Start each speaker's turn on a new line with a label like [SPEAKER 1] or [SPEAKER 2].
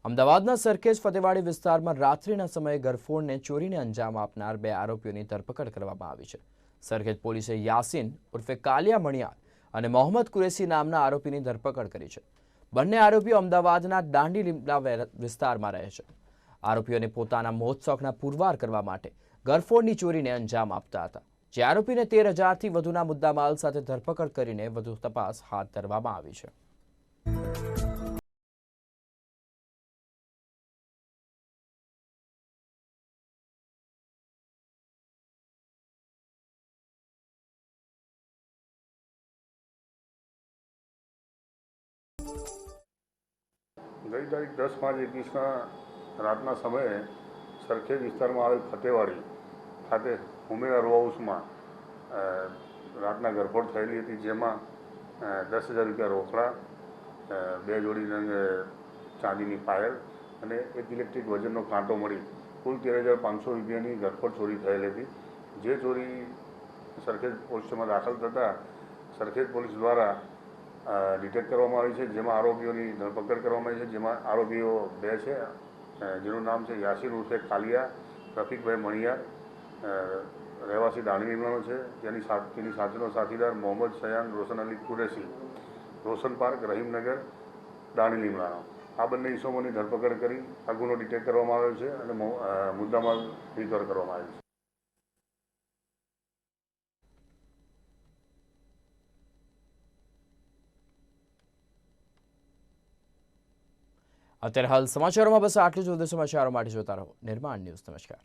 [SPEAKER 1] અમદાવાદના સરખેજ ફતેવાડી વિસ્તારમાં રાત્રિના સમયે ઘરફોડને ચોરીને અંજામ આપનાર બે આરોપીઓની ધરપકડ કરવામાં આવી છે। સરખેજ પોલીસે યાસીન ઉર્ફે કાલિયા મણિયાર અને મોહમ્મદ કુરેશી નામના આરોપીની ધરપકડ કરી છે। બંને આરોપીઓ અમદાવાદના દાંડી લીમડા વિસ્તારમાં રહે છે। આરોપીઓને પોતાના મોજશોખના પુરવાર કરવા માટે ઘરફોડની ચોરીને અંજામ આપતા હતા। જે આરોપીને 13,000થી વધુના મુદ્દામાલ સાથે ધરપકડ કરીને વધુ તપાસ હાથ ધરવામાં આવી છે।
[SPEAKER 2] ગઈ તારીખ 10/5/21ના રાતના સમયે સરખેજ વિસ્તારમાં આવેલ ફતેવાડી ખાતે ઉમેરા રો હાઉસમાં રાતના ગરફોડ થયેલી હતી, જેમાં 10,000 રૂપિયા રોકડા, 2 જોડી ચાંદીની પાયલ અને એક ઇલેક્ટ્રિક વજનનો કાંટો મળી કુલ 13,500 રૂપિયાની ગરફોડ ચોરી થયેલી હતી। જે ચોરી સરખેજ પોલીસ સ્ટેશનમાં દાખલ થતાં સરખેજ પોલીસ દ્વારા ડિટેક્ટ કરવામાં આવી છે, જેમાં આરોપીઓની ધરપકડ કરવામાં આવી છે। જેમાં આરોપીઓ 2 છે, જેનું નામ છે યાસીન ઉર્ફે કાલિયા રફીકભાઈ મણિયાર, રહેવાસી દાંડી લીમડાનો છે। તેની સાથેનો સાથીદાર મોહમ્મદ સયાન રોશન અલી કુરેશી, રોશન પાર્ક રહીમનગર દાંડી લીમડાનો। આ બંને ઇસમોની ધરપકડ કરી આ ગુનો ડિટેક્ટ કરવામાં આવ્યો છે અને મુદ્દામાલ રિકવર કરવામાં આવ્યો છે।
[SPEAKER 1] અત્યારે હાલ સમાચારોમાં બસ આટલું જ। વધુ સમાચારો માટે જોતા રહો નિર્માણ ન્યૂઝ। નમસ્કાર।